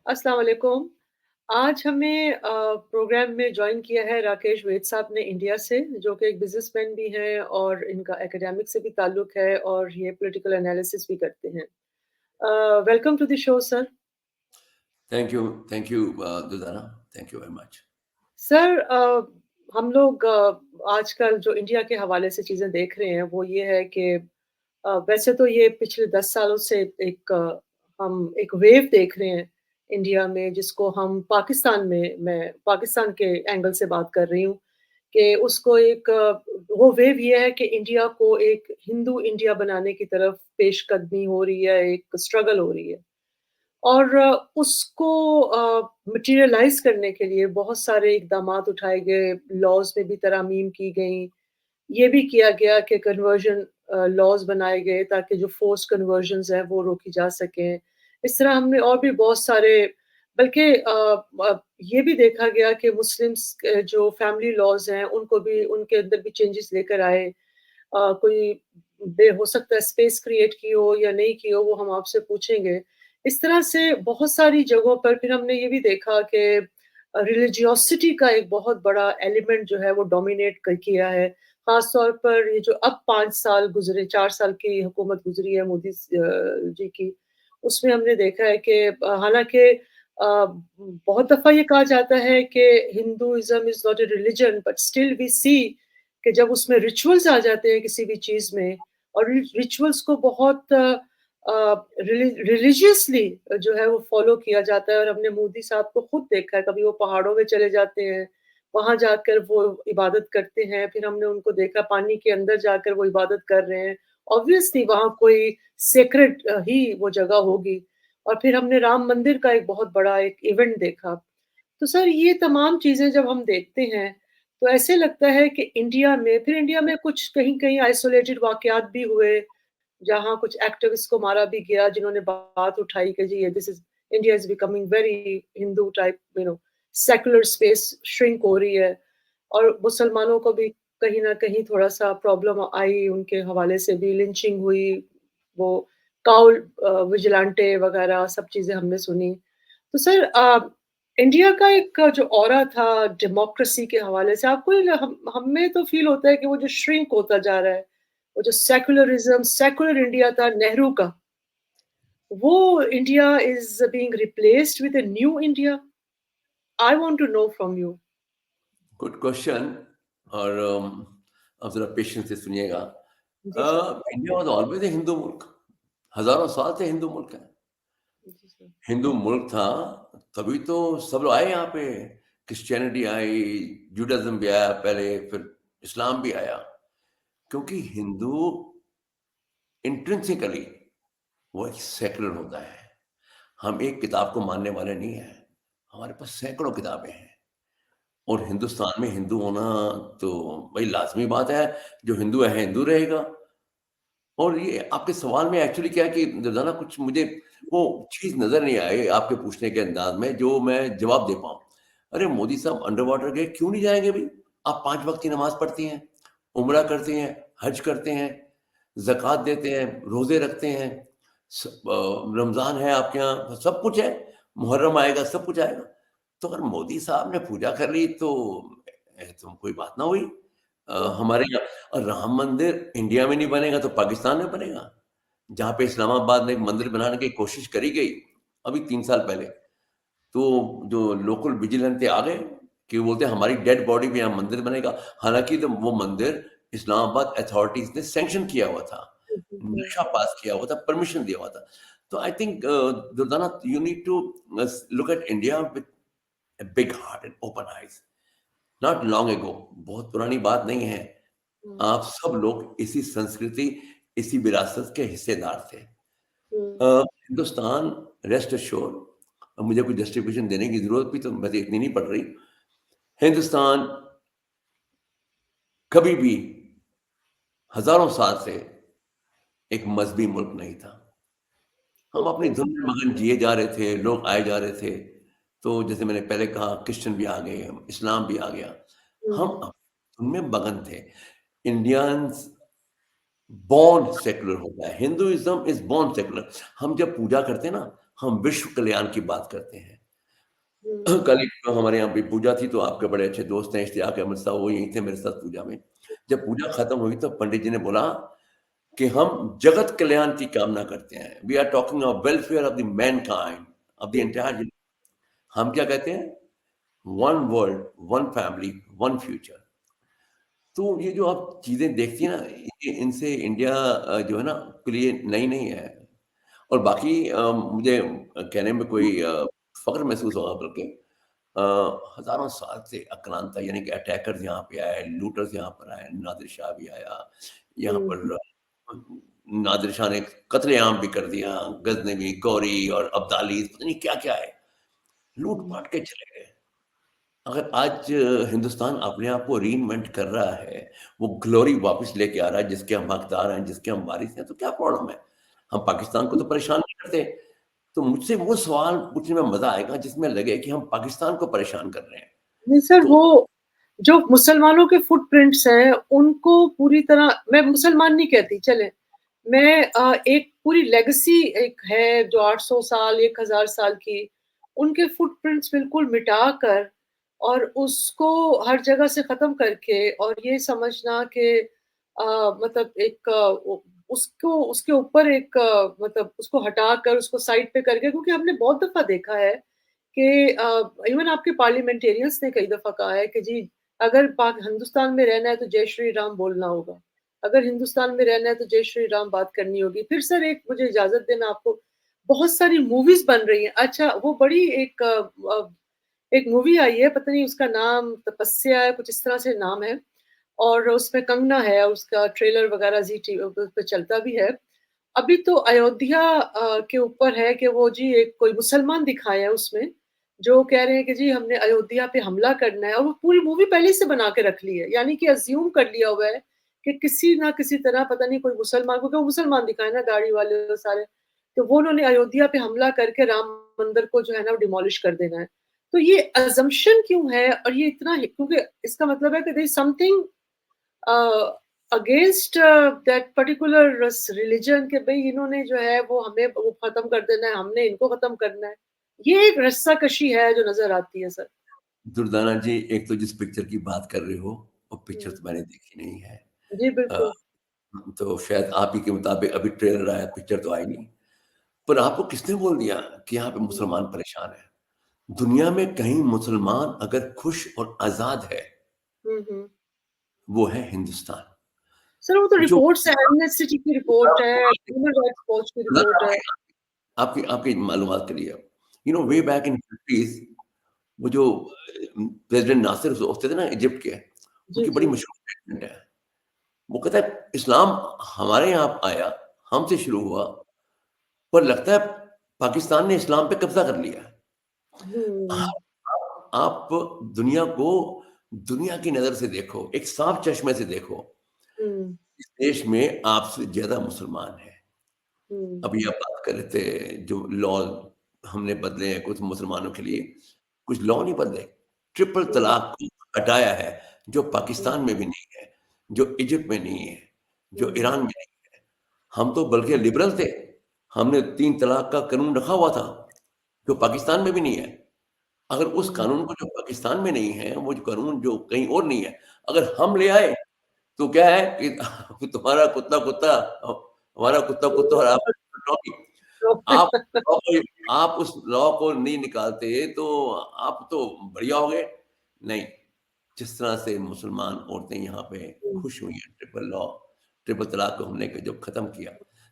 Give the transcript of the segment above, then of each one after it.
अस्सलाम वालेकुम। आज हमें प्रोग्राम में जॉइन किया है राकेश वैद साहब ने इंडिया से, जो कि एक बिज़नेसमैन भी हैं और इनका एकेडमिक से भी ताल्लुक है और ये पॉलिटिकल एनालिसिस भी करते हैं। Welcome to the show sir. Thank you, Dudana. Thank you very much. Sir हम लोग आजकल जो इंडिया के हवाले से चीज़ें देख रहे हैं वो ये है कि वैसे तो ये पिछले 10 सालों से हम एक वेव देख रहे हैं इंडिया में जिसको हम पाकिस्तान में मैं पाकिस्तान के एंगल से बात कर रही हूँ कि उसको वो वेव ये है कि इंडिया को एक हिंदू इंडिया बनाने की तरफ पेशकदमी हो रही है, एक स्ट्रगल हो रही है। और उसको मटीरियलाइज़ करने के लिए बहुत सारे इक़दामात उठाए गए, लॉज़ में भी तरमीम की गईं। ये भी किया गया कि कन्वर्जन लॉज़ बनाए गए ताकि जो फ़ोर्स्ड कन्वर्जन्स हैं वो रोकी जा सकें। इस तरह हमने और भी बहुत सारे बल्कि ये भी देखा गया कि मुस्लिम्स के जो फैमिली लॉज़ हैं उनको भी उनके अंदर भी चेंजेस लेकर आए। कोई बे हो सकता है स्पेस क्रिएट की हो या नहीं की हो वो हम आपसे पूछेंगे। इस तरह से बहुत सारी जगहों पर फिर हमने ये भी देखा कि रिलिजियोसिटी का एक बहुत बड़ा एलिमेंट जो है वो डोमिनेट किया है। ख़ास तौर पर ये जो अब 5 साल गुज़रे 4 साल की हुकूमत गुज़री है मोदी जी की, उसमें हमने देखा है कि हालाँकि बहुत दफ़ा ये कहा जाता है कि Hinduism is not a religion but still we see कि जब उसमें रिचुअल्स आ जाते हैं किसी भी चीज़ में और रिचुअल्स को बहुत रिलीजियसली जो है वो फॉलो किया जाता है और हमने मोदी साहब को खुद देखा है, कभी वो पहाड़ों में चले जाते हैं, वहाँ जाकर वो इबादत करते हैं, फिर हमने उनको देखा पानी के अंदर जाकर वो इबादत कर रहे हैं। ऑब्वियसली वहाँ कोई सेक्रेड ही वो जगह होगी और फिर हमने राम मंदिर का एक बहुत बड़ा एक इवेंट देखा। तो सर ये तमाम चीज़ें जब हम देखते हैं, तो ऐसे लगता है कि इंडिया में कुछ कहीं-कहीं आइसोलेटेड वाक़यात भी हुए, जहाँ कुछ एक्टिविस्ट को मारा भी गया जिन्होंने बात उठाई कि जी ये this is India is becoming very Hindu type secular space shrink हो रही है और मुसलमानों को भी कहीं न कहीं थोड़ा-सा प्रॉब्लम आई, उनके हवाले से भी लिंचिंग हुई, वो काउ विजिलेंटे वगैरह सब चीज़ें हमने सुनी। तो सर इंडिया का एक जो ऑरा था डेमोक्रेसी के हवाले से आपको ये हम हमें तो फ़ील होता है कि वो जो श्रिंक होता जा रहा है, वो जो सेक्युलर इंडिया था नेहरू का, वो India is being replaced with a new India. I want to know from you. Good question. और अब जरा पेशेंस से सुनिएगा। जी sir. India was always a Hindu मुल्क। हजारों साल से हिंदू मुल्क है। जी सर। हिंदू मुल्क था, तभी तो सब लोग आए यहाँ पे। क्रिश्चियनिटी आई, जुडाइज्म भी आया पहले, फिर इस्लाम भी आया। क्योंकि हिंदू इंट्रिंसिकली वो एक सेकुलर होता है। हम एक किताब को मानने वाले नहीं हैं। हमारे पास सैकड़ों किताबें हैं। और हिंदुस्तान में हिंदू होना तो भाई लाज़मी बात है, जो हिंदू है हिंदू रहेगा। और ये आपके सवाल में एक्चुअली क्या है कि रोज़ाना कुछ मुझे वो चीज़ नज़र नहीं आई आपके पूछने के अंदाज़ में जो मैं जवाब दे पाऊँ। अरे मोदी साहब अंडर वाटर गए, क्यों नहीं जाएँगे भई? आप 5 वक़्त की नमाज़ पढ़ती हैं, उम्रा करती हैं, हज करते हैं, ज़कात देते हैं, रोज़े रखते हैं, रमज़ान है आपके यहाँ, सब कुछ है, मुहर्रम आएगा, सब कुछ आएगा। तो अगर मोदी साहब ने पूजा कर ली तो कोई बात ना हुई। हुँ, हमारे यहाँ राम मंदिर इंडिया में नहीं बनेगा तो पाकिस्तान में बनेगा। जहाँ पे इस्लामाबाद में एक मंदिर बनाने की कोशिश करी गई, अभी 3 साल पहले, तो जो लोकल विजिलेंटे आ गए कि वो बोलते हैं हमारी डेड बॉडी पे यहाँ मंदिर बनेगा। हालाँकि तो वो मंदिर इस्लामाबाद अथॉरिटीज़ ने सैंक्शन किया हुआ था, हुँ, हुँ, हुँ। नक्शा पास किया हुआ था, परमिशन दिया हुआ था। तो I think Durdana you need to look at India with a big heart and open eyes. Not long ago, बहुत पुरानी बात नहीं है। हुँ, आप सब लोग इसी संस्कृति, इसी विरासत के हिस्सेदार थे। हुँ, हिंदुस्तान रेस्ट एश्योर्ड, अब मुझे कोई जस्टिफिकेशन देने की ज़रूरत भी तो वैसे इतनी नहीं पड़ रही। हिंदुस्तान कभी भी हज़ारों साल से एक मज़हबी मुल्क नहीं था। हम अपनी ओके। धुन में मगन जिए जा रहे थे, लोग आए जा रहे थे। तो जैसे मैंने पहले कहा क्रिश्चियन भी आ गए, इस्लाम भी आ गया। हम हुँ, अपनी धुन में मगन थे। इंडियंस बॉर्न सेक्युलर होता है। Hinduism is born secular. हम जब पूजा करते हैं ना, हम विश्व कल्याण की बात करते हैं। हुँ, कल ही तो हमारे यहाँ पे पूजा थी, तो आपके बड़े अच्छे दोस्त हैं इश्तियाक अहमद साहब, वो यहीं थे मेरे साथ पूजा में। जब पूजा खत्म हुई तो पंडित जी ने बोला कि हम जगत कल्याण की कामना करते हैं। We are talking of welfare of the mankind, of the uh, entire. हम क्या कहते हैं? One world, one family, one future. तो ये जो आप चीज़ें देखती हैं ना, ये इनसे इंडिया जो है ना, के लिए नई नहीं है। और बाकी मुझे कहने में कोई फ़ख्र महसूस होगा, बल्कि अ, हज़ारों साल से आक्रांता, यानी कि अटैकर्स यहाँ पे आए, लूटर्स यहाँ पर आए, नादिर शाह भी आया, यहाँ हुँ, पर नादिर शाह ने कत्लेआम भी कर दिया, गज़नवी, गौरी और अब्दालीज़, पता नहीं क्या-क्या है, हुँ। लूट-पाट के चले गए। अगर आज हिंदुस्तान अपने आप को रीइन्वेंट कर रहा है, वो ग्लोरी वापस लेके आ रहा है जिसके हम हकदार हैं, जिसके हम वारिस हैं, तो क्या प्रॉब्लम है? हम पाकिस्तान को तो परेशान नहीं करते। तो मुझसे वो सवाल पूछने में मज़ा आएगा जिसमें लगे कि हम पाकिस्तान को परेशान कर रहे हैं। नहीं सर, तो वो जो मुसलमानों के फुटप्रिंट्स हैं, उनको पूरी तरह मैं मुसलमान नहीं कहती चलें। मैं एक पूरी लेगेसी एक है जो 800 साल, 1000 साल की, उनके फुटप्रिंट्स बिल्कुल मिटाकर और उसको हर जगह से ख़त्म करके और ये समझना कि मतलब एक उ उसको उसके ऊपर एक मतलब उसको हटाकर उसको साइड पे करके क्योंकि हमने बहुत दफ़ा देखा है कि इवन आपके पार्लियामेंटेरियंस ने कई दफ़ा कहा है कि जी, अगर पाक हिंदुस्तान में रहना है तो जय श्री राम बोलना होगा। अगर हिंदुस्तान में रहना है तो जय श्री राम बात करनी होगी। फिर सर एक मुझे इजाज़त देना आपको, बहुत सारी मूवीज़ बन रही हैं। अच्छा वो बड़ी एक मूवी आई है, पता नहीं उसका नाम तपस्या है, कुछ इस तरह से नाम है और उसमें कंगना है, उसका ट्रेलर वगैरह ज़ी टीवी पे चलता भी है। अभी तो अयोध्या के ऊपर है कि वो जी एक कोई मुसलमान दिखाए हैं उसमें, जो कह रहे हैं कि जी हमने अयोध्या पे हमला करना है और वो पूरी मूवी पहले ही से बना के रख ली है। यानी कि अज़्यूम कर लिया हुआ है कि किसी ना किसी तरह पता नहीं कोई मुसलमान क्योंकि वो मुसलमान दिखाए ना गाड़ी वाले वो सारे, तो वो उन्होंने अयोध्या पे हमला करके राम मंदिर को जो है ना वो डिमोलिश कर देना है। तो ये असम्पशन क्यों है और ये इतना क्योंकि इसका मतलब है कि there is something against that particular religion के भई इन्होंने जो है वो हमें वो खत्म कर देना है, हमने इनको खत्म करना है। ये एक रस्साकशी है जो नज़र आती है सर। दुर्दाना जी, एक तो जिस पिक्चर की बात कर रहे हो, वो पिक्चर हुँ। तो मैंने देखी नहीं है। जी, अ, बिल्कुल। तो शायद आप ही के मुताबिक अभी ट्रेलर आया, पिक्चर तो आई नहीं। पर आपको किसने बोल दिया कि यहाँ पे हुँ, मुसलमान परेशान हैं? दुनिया में कहीं मुसलमान अगर खुश और आज़ाद है, हुँ, हुँ। वो है हिंदुस्तान। सर वो तो जो रिपोर्ट्स है, एमनेस्टी की रिपोर्ट है, ह्यूमन राइट्स वॉच की रिपोर्ट है। आपकी आपकी मालूमात के लिए, वे हुँ, बैक इन 50s, वो जो प्रेसिडेंट नासिर होते थे ना इजिप्ट के, जी, उनकी बड़ी जी। मशहूर स्टेटमेंट है। वो कहता है इस्लाम हमारे यहाँ आया, हमसे शुरू हुआ, पर लगता है पाकिस्तान ने इस्लाम पे कब्ज़ा कर लिया है। हुँ, आप दुनिया को दुनिया की नज़र से देखो, एक साफ चश्मे से देखो। हुँ, इस देश में आपसे ज़्यादा मुसलमान हैं। हुँ, अभी आप बात कर रहे थे जो लॉ हमने बदले हैं कुछ मुसलमानों के लिए, कुछ लॉ नहीं बदले। ट्रिपल हुँ, तलाक को हटाया है, जो हुँ, पाकिस्तान में भी नहीं है, जो इजिप्ट में नहीं है, जो हुँ, ईरान में नहीं है। हम तो बल्कि लिबरल थे। हमने 3 तलाक का कानून रखा हुआ था, जो पाकिस्तान में भी नहीं है। अगर उस हुँ, कानून को जो पाकिस्तान में नहीं है, वो जो कानून जो कहीं और नहीं है, अगर हम ले आए, तो क्या है कि तुम्हारा कुत्ता कुत्ता, हमारा कुत्ता कुत्ता और आप डॉगी। आप लॉ को आप उस लॉ को नहीं निकालते, तो आप तो बढ़िया हो गए। नहीं, जिस तरह से मुसलमान औरतें यहाँ पे हुँ, खुश हुई हैं, ट्रिपल तलाक को हमने क जब खत्म किया।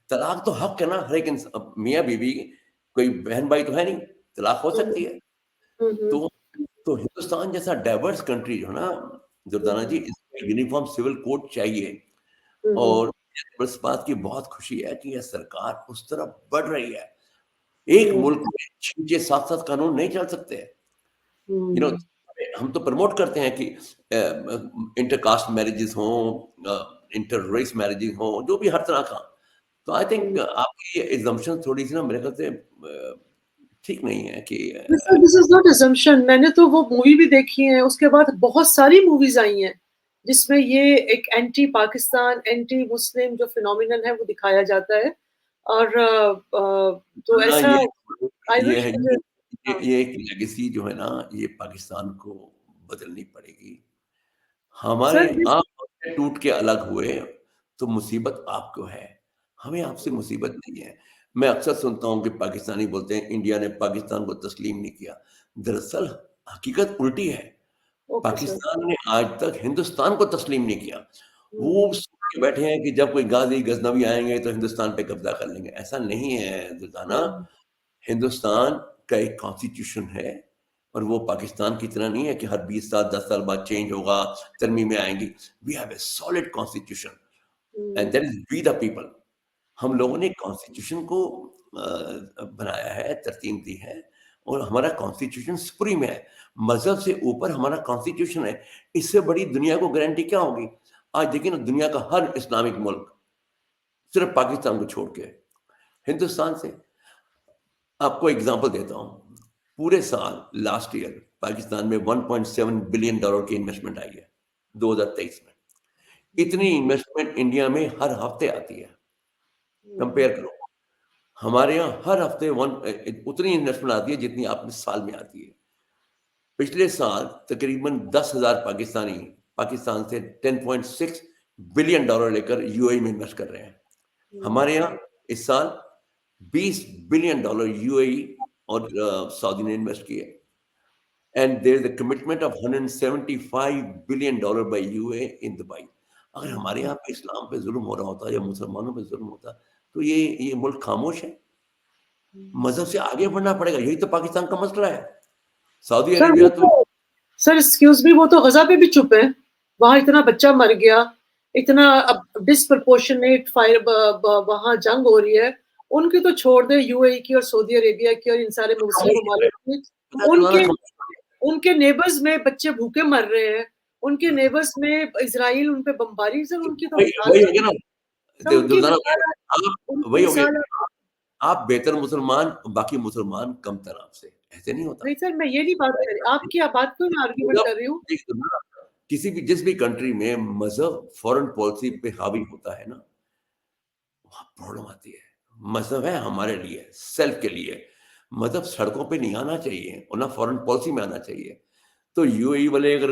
तलाक तो हक है ना, हर एक मियाँ-बीवी, कोई बहन-भाई तो है नहीं, तलाक हो हुँ, सकती है। हुँ, हुँ, तो तो हिंदुस्तान जैसा डाइवर्स कंट्री जो है ना, हुँ, दुर्दाना जी, हुँ, इसमें यूनिफ़ॉर्म सिविल कोड चाहिए। हुँ, हुँ, और मुझे इस बात की बहुत खुशी है कि ये सरकार उस तरफ बढ़ रही है। एक हुँ, मुल्क में 6-6 7-7 कानून नहीं चल सकते। यू नो हुँ, हम तो प्रमोट करते हैं कि इंटरकास्ट मैरेजेस हों, इंटर रेस मैरेजेस हों, जो भी हर तरह का। तो आई हुँ। थिंक आपकी ये असम्पशन थोड़ी-सी ना मेरे ख्याल से ठीक नहीं है कि दिस इज़ नॉट असम्पशन मैंने तो वो मूवी भी देखी है, उसके बाद बहुत सारी मूवीज़ आई हैं, जिसमें ये एक एंटी पाकिस्तान, एंटी मुस्लिम जो फिनोमिनन है वो दिखाया जाता है और तो ना ऐसा आई ये विश है मुझे हाँ। ये एक लेगेसी जो है ना, ये पाकिस्तान को बदलनी पड़ेगी। हमारे सर जिस आप हमसे टूट के अलग हुए, तो मुसीबत आपको है, हमें आपसे मुसीबत नहीं है। मैं अक्सर सुनता हूँ कि पाकिस्तानी बोलते हैं, इंडिया ने पाकिस्तान को तस्लीम नहीं किया। दरअसल हकीकत उल्टी है। Okay sir. पाकिस्तान ने आज तक हिंदुस्तान को तस्लीम नहीं किया। वो हुँ, सोच के बैठे हैं कि जब कोई गाज़ी गज़नवी आएँगे तो हिंदुस्तान पे कब्ज़ा कर लेंगे। ऐसा नहीं है दुर्दाना। हुँ, हिंदुस्तान का एक कॉन्स्टिट्यूशन है और वो पाकिस्तान की तरह नहीं है कि हर 20 साल, 10 साल बाद चेंज होगा, तरमीमें आएँगी। We have a solid constitution and that uh, is we the people. हम हुँ, लोगों ने कॉन्स्टिट्यूशन को बनाया है, तरतीब दी है और हमारा कॉन्स्टिट्यूशन सुप्रीम है। मज़हब से ऊपर हमारा कॉन्स्टिट्यूशन है। इससे बड़ी दुनिया को गारंटी क्या होगी? आज देखिए ना, दुनिया का हर इस्लामिक मुल्क, सिर्फ़ पाकिस्तान को छोड़ के, हिंदुस्तान से आपको एग्ज़ाम्पल देता हूँ। पूरे साल लास्ट ईयर पाकिस्तान में $1.7 बिलियन की इन्वेस्टमेंट आई है, 2023 में। इतनी हुँ, इन्वेस्टमेंट इंडिया में हर हफ्ते आती है, हुँ, कंपेयर करो। हमारे यहाँ हर हफ्ते उतनी इन्वेस्टमेंट आती है जितनी आपके साल में आती है। पिछले साल तकरीबन 10,000 पाकिस्तानी पाकिस्तान से $10.6 बिलियन लेकर यूएई में इन्वेस्ट कर रहे हैं। हुँ, हमारे यहाँ इस साल $20 बिलियन यूएई और सऊदी ने इन्वेस्ट किए and there is a commitment of $175 billion by UAE in Dubai. अगर हुँ, हमारे यहाँ पे इस्लाम पे ज़ुल्म हो रहा होता या मुसलमानों पे ज़ुल्म होता, तो ये मुल्क खामोश है। हुँ। मज़हब से आगे बढ़ना पड़ेगा, यही तो पाकिस्तान का मसला है। सऊदी सर अरेबिया वो तो तो सर एक्सक्यूज़ मी, वो तो ग़ज़ा पे भी चुप हैं। वहाँ इतना बच्चा मर गया, इतना अब डिस्प्रपोर्शनेट फायर ब ब वहाँ जंग हो रही है। उनकी तो छोड़ दें, यूएई की और सऊदी अरेबिया की और इन सारे मुस्लिम खामोश क्यों है? ममालिक की। पता है उनके दुर्गाना उनके नेबर्स में बच्चे भूखे मर रहे हैं। उनके नेबर्स में इज़राइल उन पे बमबारी, सर उनकी तो वही मिसाल वही हो आप गया ना, सर उनकी दुर्दाना मिसाल आप उनकी वही हो गया मिसाल कि आप बेहतर मुसलमान, बाकी मुसलमान कमतर आपसे, ऐसे नहीं होता। नहीं सर, मैं ये नहीं बात कर रही। आपकी बात को मैं आर्ग्यूमेंट मज़हब कर रही हूँ। देखिए सुनो, किसी भी जिस भी कंट्री में मज़हब फॉरेन पॉलिसी पे हावी होता है ना, वहाँ प्रॉब्लम आती है। मज़हब है हमारे लिए, सेल्फ के लिए। मज़हब सड़कों पे नहीं आना चाहिए और ना फॉरेन पॉलिसी में आना चाहिए। तो यूएई वाले अगर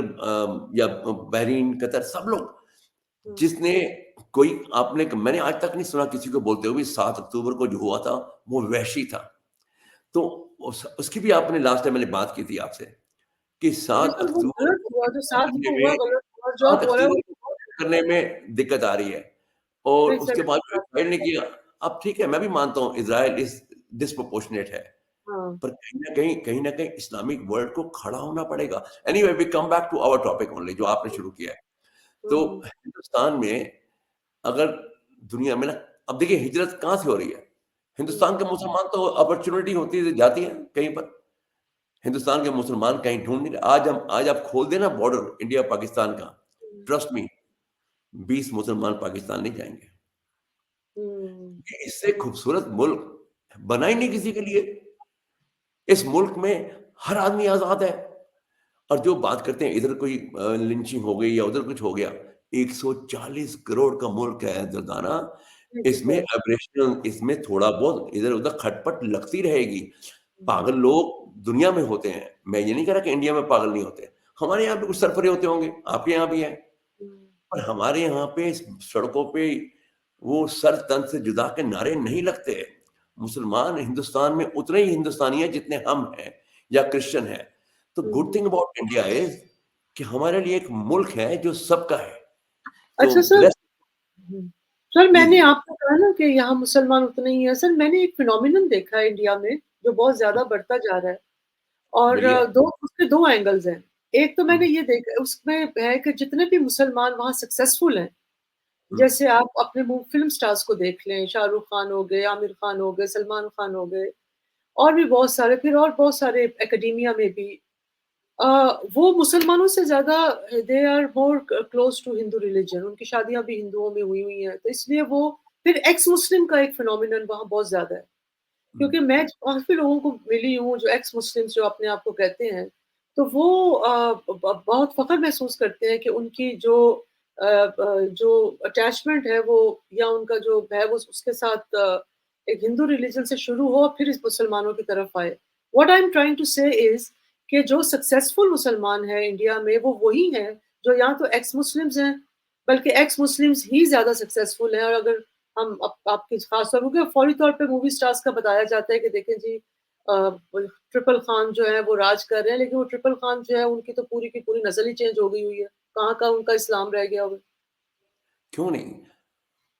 या बहरीन, कतर सब लोग, हुँ, जिसने कोई आपने मैंने आज तक नहीं सुना किसी को बोलते हुए 7 अक्टूबर को जो हुआ था, वो वहशी था। तो उसकी भी आपने लास्ट टाइम मैंने बात की थी आपसे कि नहीं 7 सर वो अक्टूबर गलत को हुआ, जो साथ करने को हुआ में गलत हुआ, जो आप 7 बोल रहे अक्टूबर हो को करने में दिक्कत आ रही है और नहीं सर उसके बाद ऐसी जो बात इज़राइल ने किया, अब ठीक है, मैं भी मानता हूँ इज़राइल इज़ डिस्प्रोपोर्शनेट है। हाँ, पर कहीं न कहीं इस्लामिक वर्ल्ड को खड़ा होना पड़ेगा। Anyway we come back to our topic only जो आपने शुरू किया है। तो हुँ, हिंदुस्तान में अगर दुनिया में ना, अब देखिए हिजरत कहाँ से हो रही है? हुँ, हिंदुस्तान के मुसलमान तो अपॉर्च्युनिटी होती है जाती है कहीं पर। हिंदुस्तान के मुसलमान कहीं ढूँढ नहीं रहे। आज आप खोल दें ना बॉर्डर इंडिया पाकिस्तान का, हुँ, ट्रस्ट मी 20 मुसलमान पाकिस्तान नहीं जाएँगे। हुँ, ये इससे खूबसूरत मुल्क बना ही नहीं किसी के लिए। इस मुल्क में हर आदमी आज़ाद है। और जो बात करते हैं इधर कोई लिंचिंग हो गई या उधर कुछ हो गया, 140 करोड़ का मुल्क है दुर्दाना, थैंक यू इसमें सर। एब्रेशन, इसमें थोड़ा बहुत इधर-उधर खटपट लगती रहेगी। हुँ, पागल लोग दुनिया में होते हैं, मैं ये नहीं कह रहा कि इंडिया में पागल नहीं होते। हमारे यहाँ पे कुछ सरफरे होते होंगे, आपके यहाँ भी हैं, हुँ, पर हमारे यहाँ पे सड़कों पे वो सर तन से जुदा के नारे नहीं लगते। मुसलमान हिंदुस्तान में उतने ही हिंदुस्तानी हैं जितने हम हैं या क्रिश्चियन हैं। तो good hmm. Thing about India is कि हमारे लिए एक मुल्क है जो सबका है। तो अच्छा सर। ब्लेस हुँ, सर जी, मैंने जी। आपको कहा ना कि यहाँ मुसलमान उतने ही हैं। सर मैंने एक फिनोमिनन देखा है इंडिया में, जो बहुत ज़्यादा बढ़ता जा रहा है और बोलिए। 2 उसके 2 एंगल्स हैं। एक तो हुँ, मैंने ये देखा उसमें है कि जितने भी मुसलमान वहाँ सक्सेसफुल हैं, हुँ, जैसे आप अपने फ़िल्म स्टार्स को देख लें, शाहरुख खान हो गए, आमिर खान हो गए, सलमान खान हो गए और भी बहुत सारे, फिर और बहुत सारे एकेडमिया में भी अ, वो मुसलमानों से ज़्यादा they are more close to Hindu religion, उनकी शादियाँ भी हिंदुओं में हुई हुई हैं, तो इसलिए वो फिर एक्स मुस्लिम का एक फिनोमिनन वहाँ बहुत ज़्यादा है। हुँ, क्योंकि मैं काफ़ी लोगों को मिली हूँ जो एक्स मुस्लिम्स जो अपने आप को कहते हैं, तो वो ब बहुत फ़ख्र महसूस करते हैं कि उनकी जो अटैचमेंट है वो या उनका जो है वो उसके साथ एक हिंदू रिलिजन से शुरू हो और फिर इस मुसलमानों की तरफ आए। What I am trying to say is कि जो सक्सेसफुल मुसलमान है इंडिया में वो वही हैं जो यहाँ तो एक्स मुस्लिम्स हैं, बल्कि एक्स मुस्लिम्स ही ज्यादा सक्सेसफुल हैं। और अगर हम आपकी खास तौर पर फौरी तौर पे मूवी स्टार्स का बताया जाता है कि देखें जी ट्रिपल खान जो है वो राज कर रहे हैं, लेकिन वो ट्रिपल खान जो है उनकी तो पूरी की पूरी नस्ल ही चेंज हो गई हुई है, कहाँ का उनका इस्लाम रह गया हुआ। क्यों नहीं?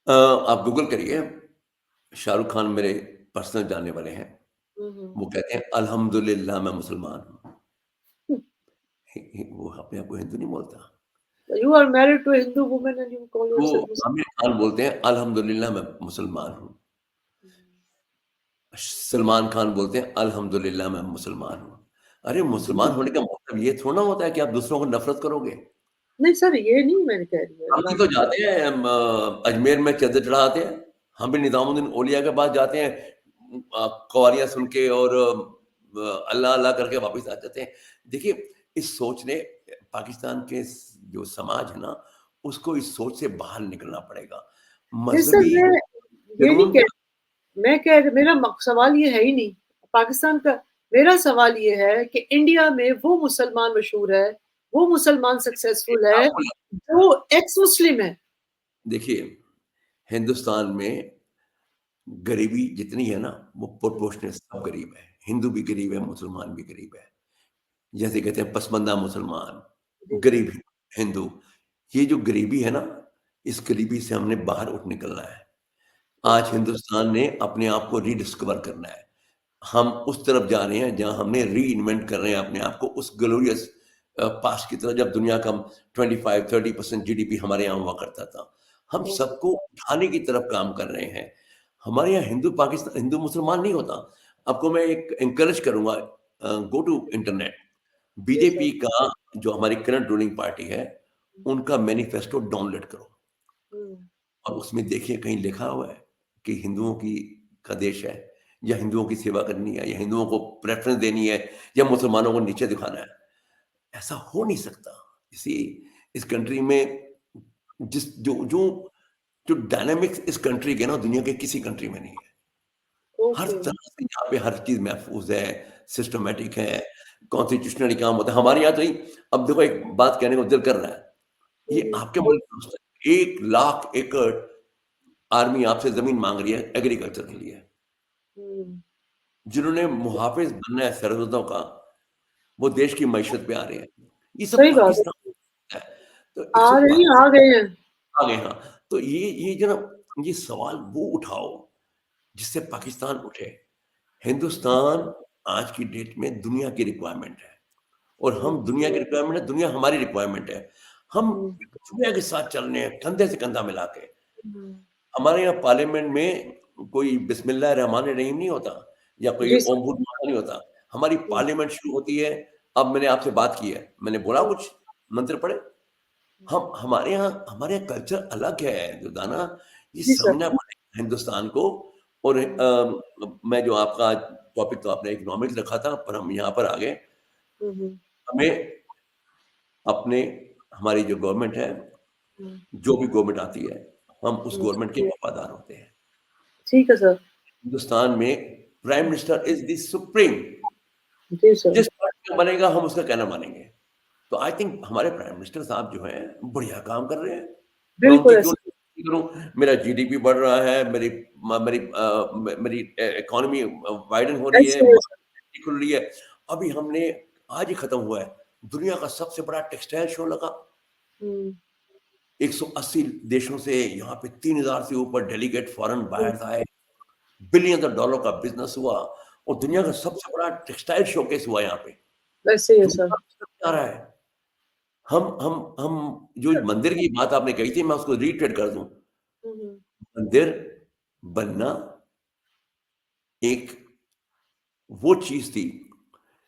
आप गूगल करिए, शाहरुख खान मेरे पर्सनल जानने वाले हैं। हम्म। वो कहते हैं अल्हम्दुलिल्लाह मैं मुसलमान हूँ। वो अपने आप को हिंदू नहीं बोलता। You are married to Hindu women and you call वो योरसेल्फ मुस्लिम। आमिर खान बोलते हैं अल्हम्दुलिल्लाह मैं मुसलमान हूँ। सलमान खान बोलते हैं अल्हम्दुलिल्लाह मैं मुसलमान हूँ। अरे मुसलमान होने का मतलब ये थोड़ा ना होता है कि आप दूसरों को नफ़रत करोगे। नहीं सर, ये नहीं मैंने कह रही है, हम भी तो जाते हैं अजमेर में चद्दर चढ़ाते हैं। हम भी निज़ामुद्दीन औलिया के पास जाते हैं कवालियाँ सुन के और अल्लाह अल्लाह करके वापस आ जाते हैं। देखिए इस सोच ने पाकिस्तान के जो समाज है ना, उसको इस सोच से बाहर निकलना पड़ेगा। नहीं सर, मज़हबी मैं ये नहीं जुनून कह, मैं कह रही, मेरा सवाल ये है ही नहीं पाकिस्तान का। मेरा सवाल ये है कि इंडिया में वो मुसलमान मशहूर है, वो मुसलमान सक्सेसफुल है आपको जो एक्स मुस्लिम है। देखिए हिंदुस्तान में गरीबी जितनी है ना, वो प्रोपोर्शनल सब गरीब है। हिंदू भी गरीब है, मुसलमान भी गरीब है। जैसे कहते हैं पसमानदा मुसलमान, जी सर। गरीब हिंदू। ये जो गरीबी है ना, इस गरीबी से हमने बाहर उठ निकलना है। आज ओके। हिंदुस्तान ने अपने आप को रीडिस्कवर करना है। हम उस तरफ जा रहे हैं जहाँ हमने रीइन्वेंट कर रहे हैं अपने आप को उस ग्लोरियस पास्ट की तरह, जब दुनिया का 25-30% जीडीपी हमारे यहाँ हुआ करता था। हम ओके। सबको उठाने की तरफ काम कर रहे हैं। हमारे यहाँ हिंदू पाकिस्तान हिंदू मुसलमान नहीं होता। आपको मैं एक एनकरेज करूँगा, गो टू इंटरनेट। जी सर। बीजेपी का जो हमारी करंट रूलिंग पार्टी है, उनका मैनिफेस्टो डाउनलोड करो हम्म। और उसमें देखिए कहीं लिखा हुआ है कि हिंदुओं की का देश है, या हिंदुओं की सेवा करनी है, या हिंदुओं को प्रेफ़रेंस देनी है, या मुसलमानों को नीचे दिखाना है। ऐसा हो नहीं सकता। इसी इस कंट्री में जिस जो जो जो डायनामिक्स इस कंट्री के ना दुनिया के किसी कंट्री में नहीं है। हर ओके। तरह से यहाँ पे हर चीज़ महफ़ूज़ है, सिस्टमैटिक है, कॉन्स्टिट्यूशनली काम होता है। हमारे यहाँ तो ही अब देखो एक बात कहने को दिल कर रहा है। ये हम्म। आपके मुल्क में 1 लाख एकड़ आर्मी आपसे ज़मीन माँग रही है एग्रीकल्चर के लिए। हम्म। जिन्होंने मुहाफ़िज़ बनना है सरहदों का, वो देश की मईशत पे आ रहे हैं। ये सब सही बात है। पाकिस्तान है। तो आ इट्स अ रही पाकिस्तान आ गए हैं। आ गए हाँ। तो ये जो ना ये सवाल वो उठाओ जिससे पाकिस्तान उठे। हिंदुस्तान आज की डेट में दुनिया की रिक्वायरमेंट है और हम हम्म। दुनिया की रिक्वायरमेंट है, दुनिया हमारी रिक्वायरमेंट है। हम हम्म। दुनिया के साथ चल रहे हैं कंधे से कंधा मिला के। हम्म। हमारे यहाँ पार्लियामेंट में कोई बिस्मिल्लाह रहमान रहीम नहीं होता या कोई जी ओम सर। बुद्ध नहीं होता। हमारी हम्म। पार्लियामेंट शुरू होती है, अब मैंने आपसे बात की है, मैंने बोला हम्म। कुछ मंत्र पढ़े? हम हमारे यहाँ कल्चर अलग है दुर्दाना, ये जी सर। समझना पड़ेगा हिंदुस्तान को। और हम्म। मैं जो आपका टॉपिक तो आपने इकोनॉमिक्स रखा था, पर हम यहाँ पर आ गए। हम्म। हमें अपने हमारी जो गवर्नमेंट है, हम्म। जो भी गवर्नमेंट आती है, हम उस हम्म। गवर्नमेंट के वफ़ादार होते हैं। ठीक है सर। हिंदुस्तान में prime minister is the supreme. जी सर। जिस पार्टी का बनेगा हम उसका कहना मानेंगे। तो आई थिंक हमारे प्राइम मिनिस्टर साहब जो हैं, बढ़िया काम कर रहे हैं। मैं उनकी बिल्कुल क्यों ऐसे। नहीं करूँ? मेरा जीडीपी बढ़ रहा है, मेरी इकोनॉमी वाइडन हो रही है, ऐसे ऐसे। मार्केट खुल रही है। अभी हमने आज ही खत्म हुआ है, दुनिया का सबसे बड़ा टेक्सटाइल शो लगा। हम्म। 180 देशों से यहाँ पे 3000 से ऊपर डेलीगेट फॉरेन हम्म। बायर्स आए। बिलियंस ऑफ डॉलर का बिज़नेस हुआ और दुनिया का सबसे बड़ा टेक्सटाइल शोकेस हुआ यहाँ पे। वैसे ही है सर। दुनिया में सब आ रहा है। हम जो मंदिर की बात आपने कही थी, मैं उसको रिट्रेट कर दूँ। हम्म। मंदिर बनना एक वो चीज़ थी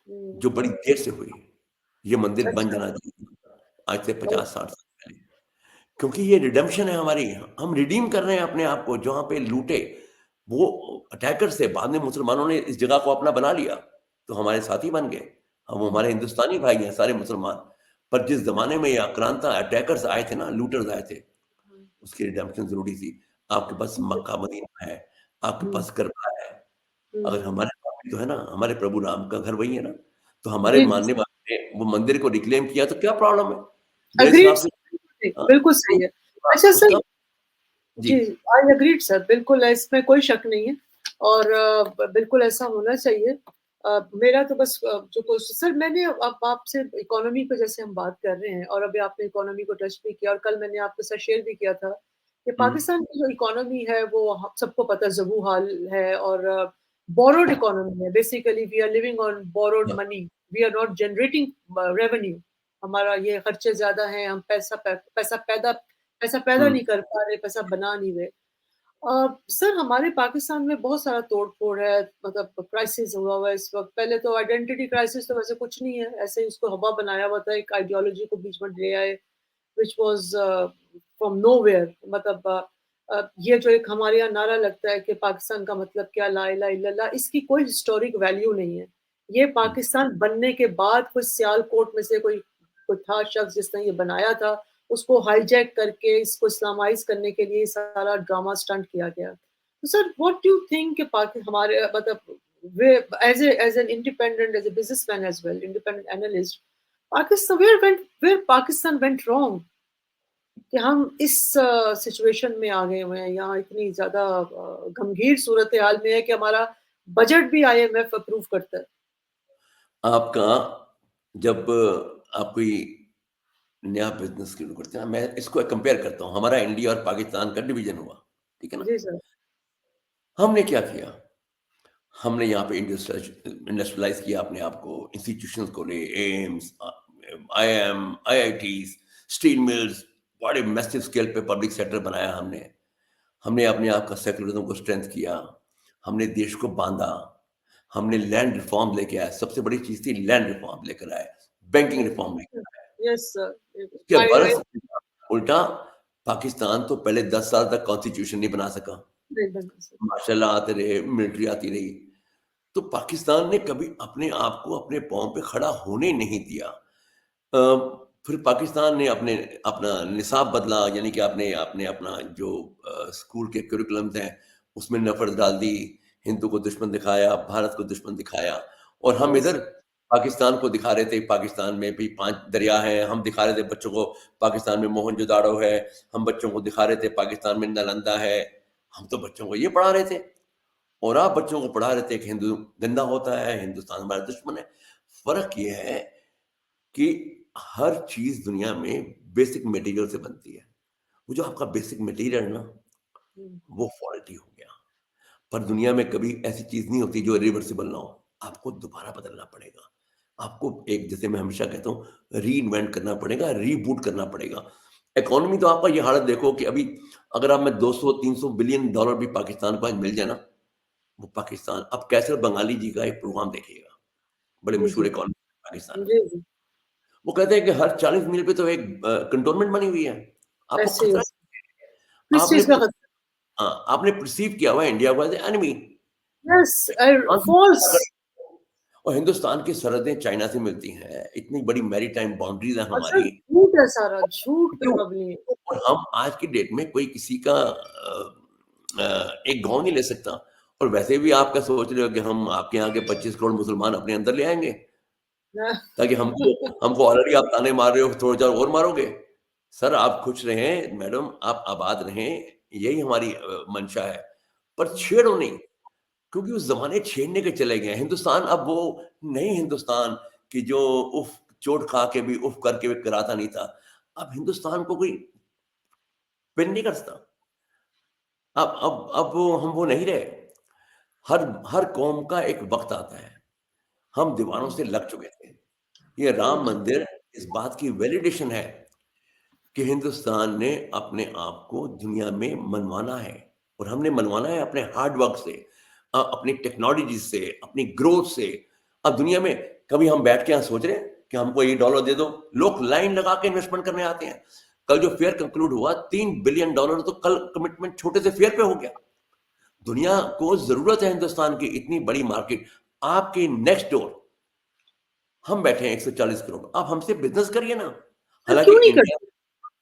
हम्म। जो बड़ी देर से हुई। ये मंदिर बन अच्छा। जाना चाहिए था, आज से 50-60 साल पहले। क्योंकि ये रिडेम्पशन है हमारी, हम रिडीम कर रहे हैं अपने आप को, जहाँ पे लूटे, वो अटैकर्स थे, बाद में मुसलमानों ने इस जगह को अपना बना लिया, तो हमारे साथी बन गए। हम हमारे हिंदुस्तानी भाई हैं सारे मुसलमान, पर जिस ज़माने में ये आक्रांता अटैकर्स आए थे ना, लूटर्स आए थे, उसकी रिडेम्पशन ज़रूरी थी। आपके पास मक्का मदीना है, आपके हम्म। पास करबला है, अगर हम्म। हमारे तो है ना, हमारे प्रभु राम का घर वही है ना, तो हमारे जी, जी, मानने वाले ने वो मंदिर को रिक्लेम किया तो क्या प्रॉब्लम है? मेरे एग्रीड हिसाब से सर, हाँ, बिल्कुल तो सही है। अच्छा उसका सर, जी, जी, आई एग्रीड सर, बिल्कुल इसमें कोई शक नहीं है और बिल्कुल ऐसा होना चाहिए। मेरा तो बस जो कोशिश सर मैंने अब आपसे इकोनॉमी पे जैसे हम बात कर रहे हैं और अभी आपने इकोनॉमी को टच भी किया और कल मैंने आपके साथ शेयर भी किया था कि हुँ, पाकिस्तान की जो इकोनॉमी है वो सबको पता है ज़बू हाल है और बोरोड इकोनॉमी है। Basically we are living on borrowed हाँ, money, we are not generating revenue. हमारा ये खर्चे ज़्यादा हैं, हम पैसा पैदा हुँ, नहीं कर पा रहे, पैसा बना नहीं रहे। सर हमारे पाकिस्तान में बहुत सारा तोड़-फोड़ है, मतलब क्राइसिस हुआ हुआ है इस वक़्त। पहले तो आइडेंटिटी क्राइसिस तो वैसे कुछ नहीं है, ऐसे ही उसको हवा बनाया हुआ था, एक आइडियोलॉजी को बीच में ले आए, व्हिच वाज़ फ्रॉम नोवेयर। मतलब ये जो एक हमारे यहाँ नारा लगता है कि पाकिस्तान का मतलब क्या, ला इलाहा इल्लल्लाह, इसकी कोई हिस्टोरिक वैल्यू नहीं है। ये हुँ, पाकिस्तान बनने के बाद कुछ सियालकोट में से कोई कोई था शख्स जिसने ये बनाया था, उसको हाईजैक करके इसको इस्लामाइज़ करने के लिए सारा ड्रामा स्टंट किया गया। तो sir what do you think कि हमारे मतलब we as an independent as a businessman as well, independent analyst, where Pakistan went wrong कि हम इस सिचुएशन में आ गए हुए हैं, यहाँ इतनी ज़्यादा गंभीर सूरत-ए-हाल में है कि हमारा बजट भी आईएमएफ अप्रूव करता है। आपका जब आप कोई नया बिज़नेस शुरू करते हैं, मैं इसको कंपेयर करता हूँ, हमारा इंडिया और पाकिस्तान का डिवीज़न हुआ, ठीक है ना? जी सर। हमने क्या किया? हमने यहाँ पे इंडस्ट्रियलाइज़ किया अपने आप को, इंस्टीट्यूशंस खोले, AIIMS IIM, IITs, steel mills, बड़े मैसिव स्केल पे पब्लिक सेक्टर बनाया हमने। हमने अपने आप का सेक्युलरिज़्म को स्ट्रेंथ किया, हमने देश को बाँधा, हमने लैंड रिफॉर्म लेके आए, सबसे बड़ी चीज़ थी लैंड रिफॉर्म लेकर आए, बैंकिंग रिफॉर्म लेकर आए। Yes sir. उसके आई बरस उल्टा पाकिस्तान तो पहले 10 साल तक कॉन्स्टिट्यूशन नहीं बना सका। नहीं बना सर। मार्शल आते रहे, मिलिट्री आती रही। तो पाकिस्तान ने कभी अपने आप को अपने पाँव पे खड़ा होने नहीं दिया। फिर पाकिस्तान ने अपने अपना निसाब बदला यानी कि आपने आपने अपना जो स्कूल के करिकुलम्स हैं, उसमें नफ़रत डाल दी, हिंदू को दुश्मन दिखाया, भारत को दुश्मन दिखाया और हम यस इधर सर। पाकिस्तान को दिखा रहे थे, पाकिस्तान में भी 5 दरिया हैं, हम दिखा रहे थे बच्चों को पाकिस्तान में मोहनजोदाड़ो है, हम बच्चों को दिखा रहे थे पाकिस्तान में नालंदा है, हम तो बच्चों को ये पढ़ा रहे थे। और आप बच्चों को पढ़ा रहे थे कि हिंदू गंदा होता है, हिंदुस्तान हमारा दुश्मन है। फ़र्क ये है कि हर चीज़ दुनिया में बेसिक मटेरियल से बनती है। वो जो आपका बेसिक मटेरियल है ना, हुँ, वो फ़ॉल्टी हो गया। पर दुनिया में कभी ऐसी चीज़ नहीं होती जो रिवर्सिबल ना हो। आपको दोबारा बदलना पड़ेगा। आपको एक जैसे मैं हमेशा कहता हूँ रीइन्वेंट करना पड़ेगा, रीबूट करना पड़ेगा। इकोनॉमी तो आपका ये हालत देखो कि अभी अगर आप में 200-300 बिलियन डॉलर भी पाकिस्तान को आज मिल जाए ना, वो पाकिस्तान अब कैसर बंगाली जी का एक प्रोग्राम देखिएगा, बड़े जी, मशहूर जी। इकोनॉमिस्ट पाकिस्तान में। जी, जी। वो कहते हैं कि हर 40 मील पे तो एक कैंटोनमेंट बनी हुई है। आपको ऐसे खतरा यस। किस आपने चीज़ का खतरा? हाँ, आपने परसीव किया हुआ है इंडिया को as a enemy. Yes false. Hindustan और हिंदुस्तान की सरहदें चाइना से मिलती हैं, इतनी बड़ी मैरीटाइम बाउंड्रीज़ हैं और सर हमारी। झूठ है सारा, झूठ पे क्यों? मबनी है। और हम आज की डेट में कोई किसी का एक गाँव नहीं ले सकता और वैसे भी आप क्या सोच रहे हो कि हम आपके यहाँ के 25 करोड़ मुसलमान अपने अंदर ले आएँगे? ताकि हमको हमको ऑलरेडी आप ताने मार रहे हो, थोड़ा और मारोगे? सर आप खुश रहें, मैडम आप आबाद रहें, यही हमारी मंशा है। पर छेड़ो नहीं, क्योंकि उस ज़माने छेड़ने के चले गए हैं। हिंदुस्तान अब वो नहीं हिंदुस्तान कि जो उफ़! चोट खा के भी उफ़ करके भी कराता नहीं था। अब हिंदुस्तान को कोई पिन नहीं कर सकता। अब हम वो नहीं रहे। हर हर कौम का एक वक़्त आता है। हम दीवारों से लग चुके थे। ये राम मंदिर इस बात की वैलिडेशन है कि हिंदुस्तान ने अपने आप को दुनिया में मनवाना है और हमने मनवाना है अपने हार्ड वर्क से अपनी टेक्नोलॉजी से, अपनी ग्रोथ से। अब दुनिया में कभी हम बैठ के यहाँ सोच रहे हैं कि हमको ये डॉलर दे दो, लोग लाइन लगा के इन्वेस्टमेंट करने आते हैं। कल जो फेयर कंक्लूड हुआ $3 बिलियन तो कल कमिटमेंट छोटे से फेयर पे हो गया। दुनिया को ज़रूरत है हिंदुस्तान की इतनी बड़ी मार्केट। आपके नेक्स्ट डोर हम बैठे हैं 140 करोड़, आप हमसे बिज़नेस करिए ना। सर हालाँकि क्यों नहीं इंडिया करते?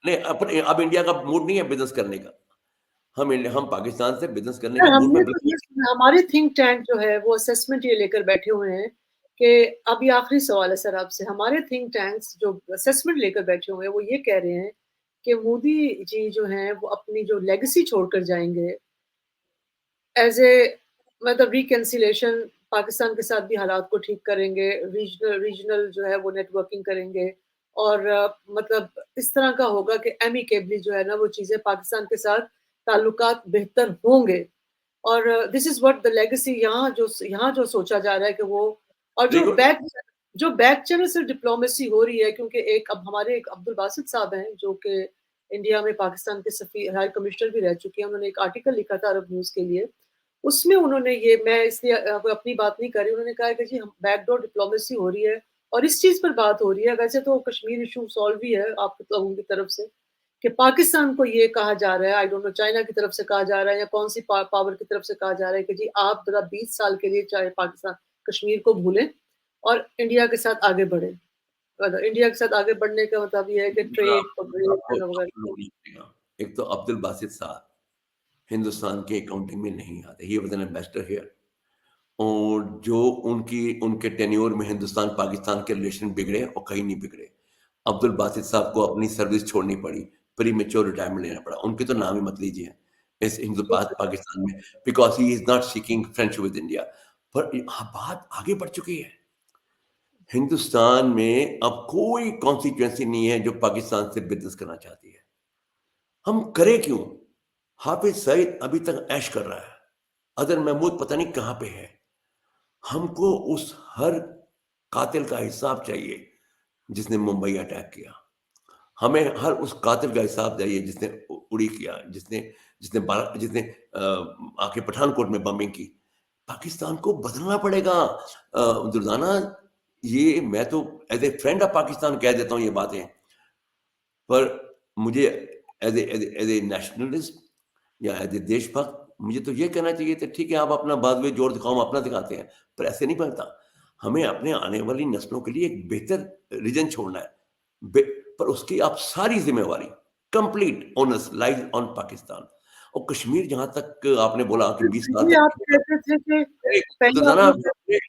ने अपने अब इंडिया का मूड नहीं है बिज़नेस करने का। हम पाकिस्तान से बिज़नेस करने सर, के मूड हमने में तो बिल्कुल। ये सुना, हमारे थिंक टैंक जो है वो असेसमेंट ये लेकर बैठे हुए हैं कि अभी आखिरी सवाल है सर आपसे, हमारे थिंक टैंक्स जो असेसमेंट लेकर बैठे हुए हैं वो ये कह रहे हैं कि मोदी जी जो हैं वो अपनी जो लेगेसी छोड़कर जाएंगे एज ए मतलब रिकन्सिलेशन, पाकिस्तान के साथ भी हालात को ठीक करेंगे, रीजनल रीजनल जो है वो नेटवर्किंग करेंगे और मतलब इस तरह का होगा कि एमिकेबली जो है ना वो चीज़ें पाकिस्तान के साथ ताल्लुकात बेहतर होंगे। और this is what the legacy यहाँ जो सोचा जा रहा है कि वो और वेरी गुड। जो बैक चैनल से डिप्लोमेसी हो रही है, क्योंकि एक अब हमारे एक अब्दुल बासित साहब हैं जो कि इंडिया में पाकिस्तान के हाई कमिश्नर भी रह चुके हैं। उन्होंने एक आर्टिकल लिखा था अरब न्यूज़ के लिए। उसमें उन्होंने ये, मैं इसलिए अपनी बात नहीं कर रही, उन्होंने कहा है कि जी हम बैकडोर डिप्लोमेसी हो रही है और इस चीज़ पर बात हो रही है। वैसे तो कश्मीर इश्यू सॉल्व ही है आप लोगों की तरफ से, कि पाकिस्तान को ये कहा जा रहा है, आई डोंट नो चाइना की तरफ से कहा जा रहा है या कौन सी पावर की तरफ से कहा जा रहा है कि जी आप जरा 20 साल के लिए चाहे पाकिस्तान कश्मीर को भूलें और इंडिया के साथ आगे बढ़े। मतलब इंडिया के साथ आगे बढ़ने का मतलब ये है कि दूसरा ट्रेड आपको वगैरह। आपको लोग नहीं पड़ेगा। एक तो अब्दुल बासित साहब हिंदुस्तान के अकाउंटिंग में नहीं आते। He was an ambassador here. और जो उनके टेन्योर में हिंदुस्तान-पाकिस्तान के रिलेशन बिगड़े और कहीं नहीं बिगड़े। अब्दुल बासित साहब को अपनी सर्विस छोड़नी पड़ी, प्रीमेच्योर रिटायरमेंट लेना पड़ा। उनके तो नाम ही मत लीजिए इस हिंदू पाकिस्तान में, because he is not seeking friendship with India. पर हाँ, बात आगे बढ़ चुकी है। हिंदुस्तान में अब कोई कॉन्स्टिट्यूएंसी नहीं है जो पाकिस्तान से बिज़नेस करना चाहती है। हम करें क्यों? हाफ़िज़ सईद अभी तक ऐश कर रहा है। अदर महमूद पता नहीं कहाँ पे है। हमको उस हर कातिल का हिसाब चाहिए जिसने मुंबई अटैक किया। हमें हर उस कातिल का हिसाब चाहिए जिसने उड़ी किया, जिसने जिसने बारा जिसने आके पठानकोट में बम्बिंग की। पाकिस्तान को बदलना पड़ेगा। दुर्दाना, ये मैं तो as a friend of Pakistan कह देता हूँ ये बातें, पर मुझे एज़ ए नेशनलिस्ट या एज़ ए देशभक्त मुझे तो ये कहना चाहिए था, ठीक है आप अपना बाद में जोर दिखाओ, हम अपना दिखाते हैं, पर ऐसे नहीं बनता। हमें अपने आने वाली नस्लों के लिए एक बेहतर रीजन छोड़ना है। बे पर उसकी आप सारी ज़िम्मेवारी complete onus lies on Pakistan. और कश्मीर जहाँ तक आपने बोला कि 20 साल पहले तक आप कहते थे कि नहीं, पहले आप दुर्दाना लोग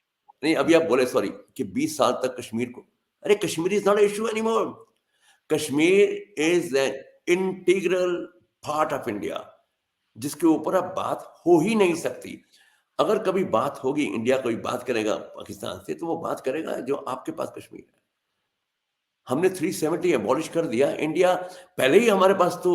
नहीं, अभी आप बोले सॉरी कि 20 साल तक कश्मीर को, अरे Kashmir is not a issue anymore. Kashmir is an integral part of India जिसके ऊपर अब बात हो ही नहीं सकती। अगर कभी बात होगी, इंडिया कोई बात करेगा पाकिस्तान से, तो वो बात करेगा जो आपके पास कश्मीर है। हमने 370 एबॉलिश कर दिया। इंडिया पहले ही हमारे पास तो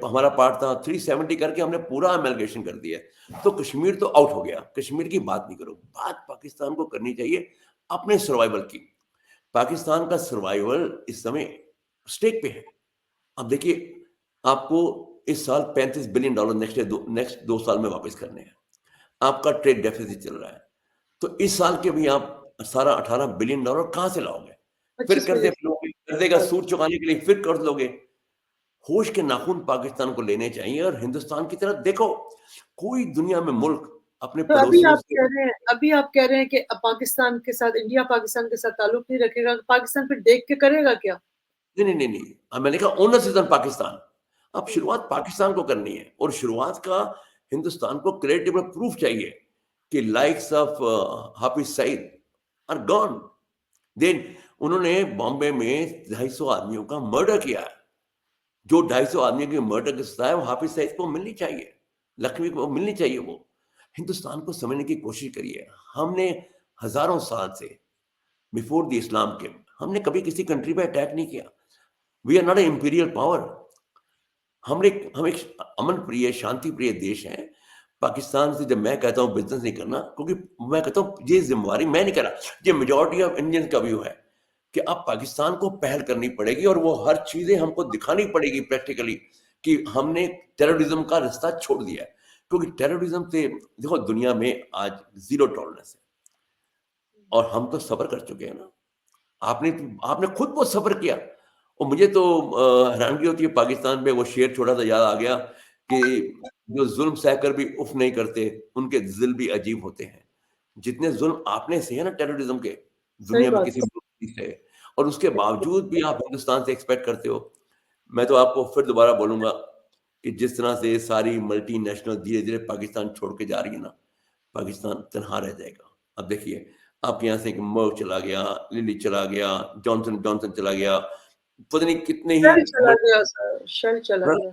हमारा पार्ट था, 370 करके हमने पूरा एमलगेशन कर दिया। तो कश्मीर तो आउट हो गया। कश्मीर की बात नहीं करो। बात पाकिस्तान को करनी चाहिए अपने सर्वाइवल की। पाकिस्तान का सर्वाइवल इस समय स्टेक पे है। अब देखिए, आपको इस साल $35 बिलियन नेक्स्ट 2 साल में वापस करने हैं। आपका ट्रेड डेफिसिट चल रहा है। तो इस साल के भी आप सारा $18 बिलियन कहाँ से लाओगे? फिर 25 कर्ज़े मिलियन पे लोगे, कर्ज़े का सूद चुकाने के लिए फिर कर्ज़ लोगे। होश के नाखून पाकिस्तान को लेने चाहिए और हिंदुस्तान की तरफ देखो। कोई दुनिया में मुल्क अपने तो पड़ोसियों से अभी आप कह रहे हैं कि पाकिस्तान के साथ, इंडिया पाकिस्तान के साथ ताल्लुक नहीं रखेगा, तो पाकिस्तान फिर देख के करेगा क्या? नहीं। मैंने कहा ओनर्स इज़ ऑन पाकिस्तान। अब शुरुआत पाकिस्तान को करनी है और शुरुआत का हिंदुस्तान को क्रेडिबल प्रूफ चाहिए कि likes of Hafiz Saeed are gone. Then उन्होंने बॉम्बे में 250 आदमियों का मर्डर किया है। जो 250 आदमियों की मर्डर की सज़ा है वो हाफिज़ सईद को मिलनी चाहिए। लखवी को मिलनी चाहिए वो। हिंदुस्तान को समझने की कोशिश करिए। हमने हज़ारों साल से बिफोर द इस्लाम के हमने कभी किसी कंट्री पे अटैक नहीं किया। We are not a imperial power. हम एक अमन प्रिय, शांति प्रिय देश हैं। पाकिस्तान से जब मैं कहता हूँ बिज़नेस नहीं करना, क्योंकि मैं कहता हूँ ये ज़िम्मेवारी मैं नहीं कह रहा, ये मेजॉरिटी ऑफ इंडियंस का व्यू है कि अब पाकिस्तान को पहल करनी पड़ेगी और वो हर चीज़ें हमको दिखानी पड़ेगी प्रैक्टिकली कि हमने टेररिज्म का रास्ता छोड़ दिया है। क्योंकि टेररिज्म से देखो दुनिया में आज ज़ीरो टॉलरेंस है और हम तो सब्र कर चुके हैं ना। आपने खुद बहुत सफ़र किया और मुझे तो हैरानगी होती है पाकिस्तान में वो शेर छोटा सा याद आ गया कि जो ज़ुल्म सहकर भी उफ़ नहीं करते, उनके दिल भी अजीब होते हैं। जितने ज़ुल्म आपने सहे ना टेररिज्म के, सही दुनिया में बात किसी है। मुल्क नहीं सहे और उसके बावजूद भी आप हिंदुस्तान से एक्सपेक्ट करते हो। मैं तो आपको फिर दोबारा बोलूँगा कि जिस तरह से सारी मल्टीनेशनल धीरे-धीरे पाकिस्तान छोड़ के जा रही है ना, पाकिस्तान तन्हा रह जाएगा। अब देखिए, आपके यहाँ से एक मर्क चला गया, लिली चला गया, जॉनसन जॉनसन चला गया, पता नहीं कितने ही शेल चला गया सर, शेल चला गया।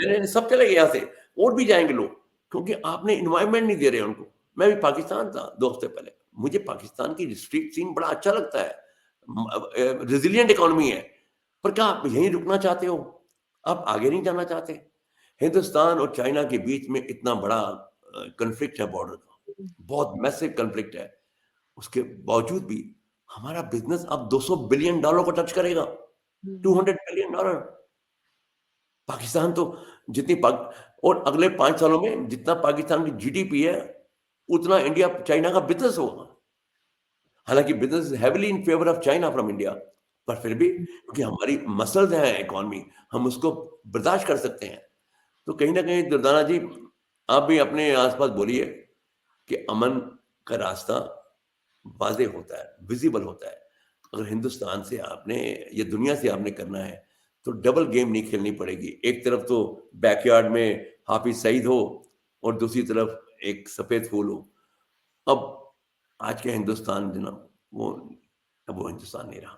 नहीं, सब चले गए यहाँ से, और भी जाएँगे लोग, क्योंकि आपने एनवायरनमेंट नहीं दे रहे उनको। मैं भी पाकिस्तान था 2 हफ्ते पहले, मुझे पाकिस्तान की स्ट्रीट सीन बड़ा अच्छा लगता है। रेज़िलिएंट इकोनॉमी है, पर क्या आप यहीं रुकना चाहते हो? आप आगे नहीं जाना चाहते? हिंदुस्तान और चाइना के बीच में इतना बड़ा कॉन्फ्लिक्ट है बॉर्डर का, बहुत मैसिव कॉन्फ्लिक्ट है। उसके बावजूद भी हमारा बिज़नेस अब $200 बिलियन को टच करेगा, $200 बिलियन। पाकिस्तान तो जितनी पाक और अगले 5 सालों में जितना पाकिस्तान की जीडीपी है, उतना इंडिया चाइना का बिज़नेस होगा। हालाँकि business is heavily in favour of China from India, पर फिर भी क्योंकि हमारी मसल्स हैं इकोनॉमी, हम उसको बर्दाश्त कर सकते हैं। तो कहीं न कहीं दुर्दाना जी, आप भी अपने आस-पास बोलिए कि अमन का रास्ता वाज़ेह होता है, विज़िबल होता है। अगर हिंदुस्तान से आपने या दुनिया से आपने करना है, तो डबल गेम नहीं खेलनी पड़ेगी। एक तरफ तो बैकयार्ड में हाफ़िज़ सईद हो और दूसरी तरफ एक सफ़ेद फूल हो। अब आज के हिंदुस्तान जनाब, अब वो हिंदुस्तान नहीं रहा।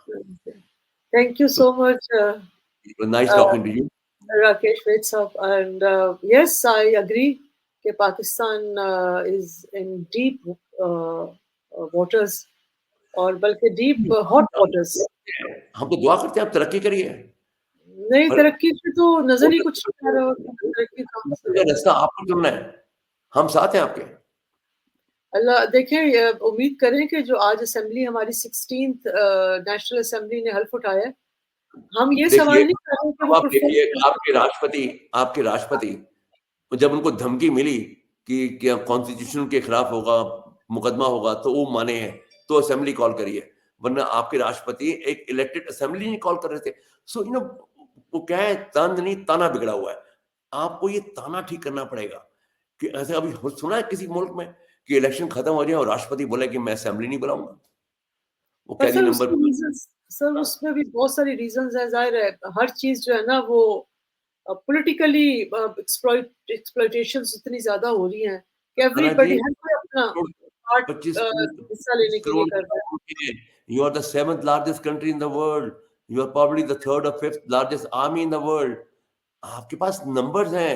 Thank you तो so much, it was nice uh, talking to you. Rakesh Vaidsav. And yes, I agree that Pakistan is in deep waters, और बल्कि deep hot waters. हम तो दुआ करते हैं आप तरक्की करिए। नहीं, पर तरक्की से तो नज़र ही कुछ नहीं आ रहा होता, तरक्की कहाँ से है? रास्ता आपको चुनना है। हम साथ हैं आपके। अल्लाह देखिए, उम्मीद करें कि जो आज असेंबली हमारी 16th नेशनल असेंबली ने हल्फ उठाया है, हम ये देखिए, सवाल नहीं कर रहे कि अब वो आप परफॉर्म देखिए करते आपके राष्ट्रपति जब उनको धमकी मिली कि क्या कॉन्स्टिट्यूशन के खिलाफ होगा, मुकदमा होगा, तो वो माने हैं, तो असेंबली कॉल करिए। वरना आपके राष्ट्रपति एक इलेक्टेड असेंबली नहीं कॉल कर रहे थे। सो वो क्या है, तंज नहीं ताना बिगड़ा हुआ है। आपको ये ताना ठीक करना पड़ेगा कि ऐसे अभी सुना है किसी मुल्क में कि इलेक्शन खत्म हो जाए और राष्ट्रपति बोले कि मैं असेंबली नहीं बुलाऊंगा? वो पर कैदी सर नंबर उसके रीज़न्स, सर उसमें भी बहुत सारी रीज़न्स हैं, ज़ाहिर है हर चीज़ जो है ना वो पॉलिटिकली एक्सप्लॉइटेशंस इतनी ज़्यादा हो रही हैं कि ताना जी, एवरीबॉडी हर कोई अपना करोड़ पार्ट 25 हिस्सा लेने के लिए करोड़ कर रहा है। You are the 7th largest country in the world. You are probably the 3rd or 5th largest army in the world. आपके पास नंबर्स हैं,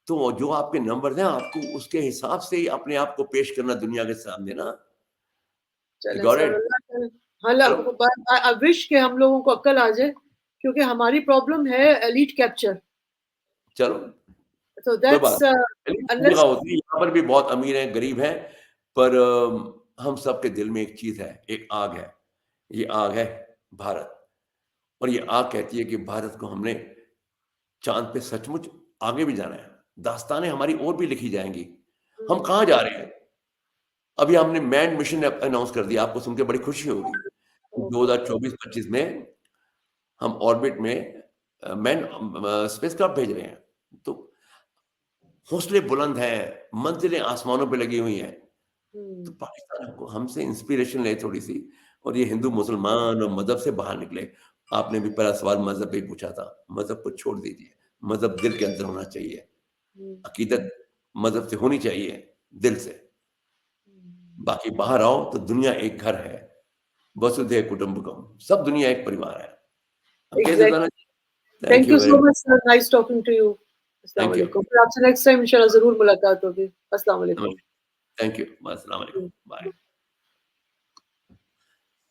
तो जो आपके नंबर्स हैं, आपको उसके हिसाब से ही अपने आप को पेश करना दुनिया के सामने ना। You चलें got सर, it? अल्लाह करे, हाला चलो, आई विश कि हम लोगों को अक्ल आ जाए, क्योंकि हमारी प्रॉब्लम है एलीट कैप्चर। चलो, तो कोई बात दैट्स नहीं। हर जगह अनलेस होती है, यहाँ पर भी बहुत अमीर हैं, गरीब हैं, पर हम सबके दिल में एक चीज़ है, एक आग है। ये आग है भारत, और ये आग कहती है कि भारत को हमने चाँद पे सचमुच आगे भी जाना है। दास्तानें हमारी और भी लिखी जाएँगी। हम कहाँ जा रहे हैं? अभी हमने मैन्ड मिशन अनाउंस कर दिया, आपको सुन के बड़ी खुशी होगी। 2024-25 में हम ऑर्बिट में स्पेसक्राफ्ट भेज रहे हैं। तो हौसले बुलंद हैं, मंजिलें आसमानों पे लगी हुई हैं। तो पाकिस्तान हमको हमसे इंस्पिरेशन ले थोड़ी-सी, और ये हिंदू मुसलमान और मज़हब से बाहर निकले। आपने भी पहला सवाल मज़हब पे ही पूछा था। मज़हब को छोड़ दीजिए, मज़हब दिल के अंदर होना चाहिए। अकीदत मज़हब से होनी चाहिए, दिल से। बाकी बाहर आओ तो दुनिया एक घर है। वसुधैव कुटुंबकम, सब दुनिया एक परिवार है। Okay Sultana exactly. जी, thank thank you you very so much. Much sir, nice talking to you. अस्सलाम थैंक यू। वालेकुम। फिर आपसे नेक्स्ट टाइम इंशाल्लाह ज़रूर मुलाकात होगी। अस्सलाम वालेकुम। Thank you. अस्सलाम वालेकुम। बाय।